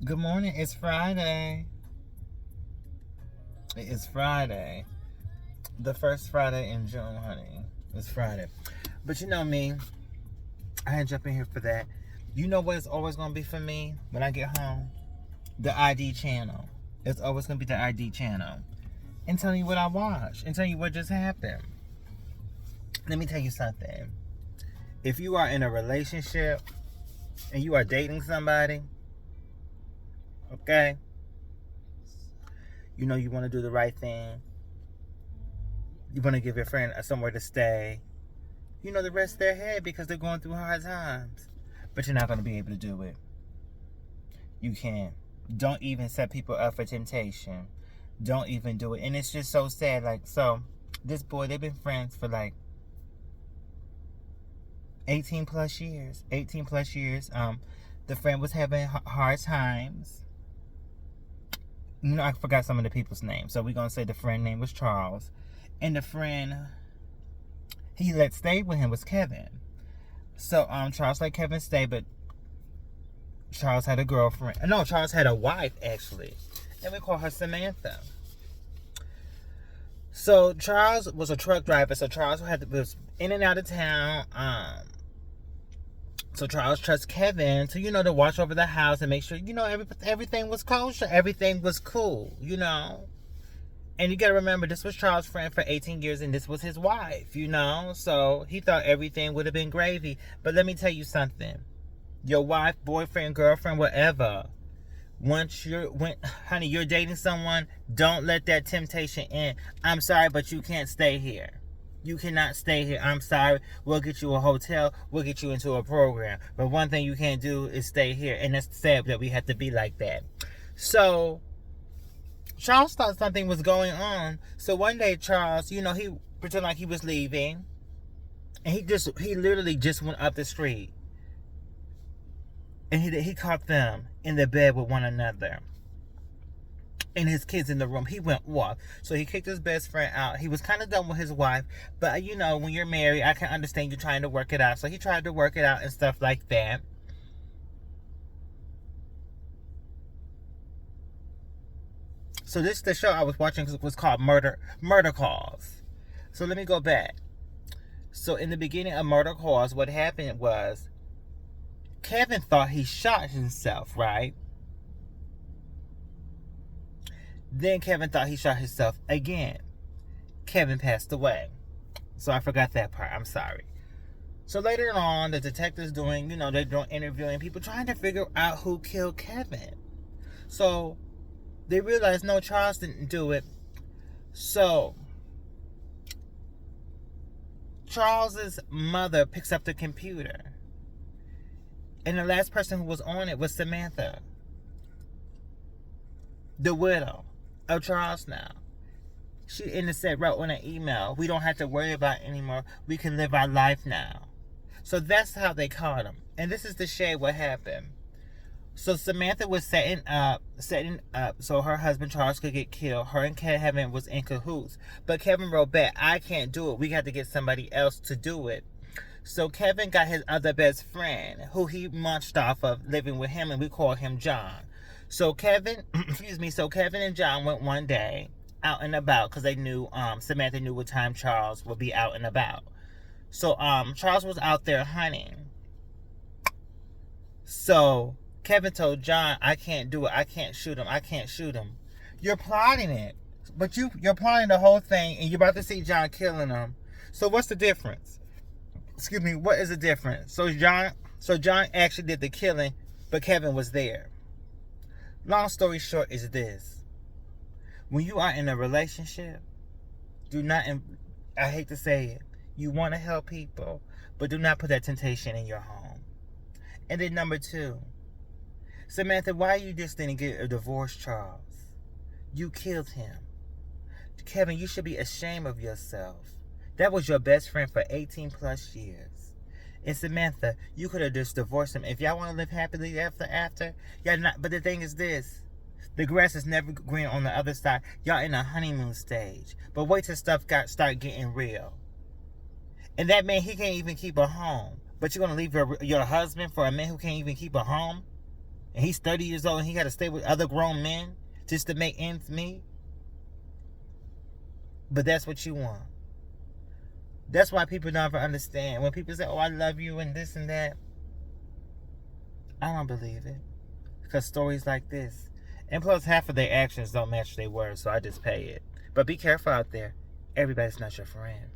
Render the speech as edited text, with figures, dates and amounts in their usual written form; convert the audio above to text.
Good morning. It's Friday. It is Friday. The first Friday in June, honey. It's Friday. But you know me, I ain't jumping here for that. You know what it's always going to be for me when I get home? The ID channel. It's always going to be the ID channel. And tell you what I watched. And tell you what just happened. Let me tell you something. If you are in a relationship and you are dating somebody, okay? You know you want to do the right thing. You want to give your friend somewhere to stay. You know the rest of their head because they're going through hard times. But you're not going to be able to do it. You can't. Don't even set people up for temptation. Don't even do it. And it's just so sad. Like, so, this boy, they've been friends for like 18 plus years. 18 plus years. The friend was having hard times. You know, I forgot some of the people's names. So we're going to say the friend name was Charles. And the friend he let stay with him was Kevin. So Charles let Kevin stay, but Charles had a girlfriend. No, Charles had a wife, actually. And we call her Samantha. So Charles was a truck driver. So Charles was in and out of town. So Charles trusts Kevin to, to watch over the house and make sure, everything was kosher. Everything was cool, And you gotta remember, this was Charles' friend for 18 years, and this was his wife, So he thought everything would have been gravy. But let me tell you something. Your wife, boyfriend, girlfriend, whatever. Honey, you're dating someone, don't let that temptation in. I'm sorry, but you can't stay here. You cannot stay here. I'm sorry. We'll get you a hotel. We'll get you into a program. But one thing you can't do is stay here. And it's sad that we have to be like that. So Charles thought something was going on. So one day Charles, he pretended like he was leaving. And he literally just went up the street. And he caught them in the bed with one another. And his kids in the room. He went off. So he kicked his best friend out. He was kind of done with his wife. But, when you're married, I can understand you trying to work it out. So he tried to work it out and stuff like that. So the show I was watching was called Murder Calls. So let me go back. So in the beginning of Murder Calls, what happened was Kevin thought he shot himself, right? Then Kevin thought he shot himself again. Kevin passed away. So I forgot that part. I'm sorry. So later on, the detectives they're doing interviewing people trying to figure out who killed Kevin. So they realized, no, Charles didn't do it. So Charles's mother picks up the computer. And the last person who was on it was Samantha, the widow of Charles now. She wrote on an email, we don't have to worry about it anymore. We can live our life now. So that's how they caught him. And this is the shade what happened. So Samantha was setting up so her husband Charles could get killed. Her and Kevin was in cahoots. But Kevin wrote back, I can't do it. We got to get somebody else to do it. So Kevin got his other best friend, who he munched off of living with him, and we call him John. So Kevin and John went one day out and about because they knew, Samantha knew what time Charles would be out and about. So Charles was out there hunting. So Kevin told John, I can't do it. I can't shoot him. I can't shoot him. You're plotting it. But you're plotting the whole thing, and you're about to see John killing him. So what's the difference? Excuse me, what is the difference? So John actually did the killing, but Kevin was there. Long story short is this. When you are in a relationship, I hate to say it, you want to help people, but do not put that temptation in your home. And then number 2, Samantha, why you just didn't get a divorce, Charles? You killed him. Kevin, you should be ashamed of yourself. That was your best friend for 18 plus years. And Samantha, you could have just divorced him. If y'all want to live happily after, y'all not. But the thing is this. The grass is never green on the other side. Y'all in a honeymoon stage. But wait till stuff start getting real. And that man, he can't even keep a home. But you're going to leave your husband for a man who can't even keep a home? And he's 30 years old and he got to stay with other grown men just to make ends meet. But that's what you want. That's why people never understand. When people say, oh, I love you and this and that, I don't believe it. Because stories like this. And plus, half of their actions don't match their words, so I just pay it. But be careful out there. Everybody's not your friend.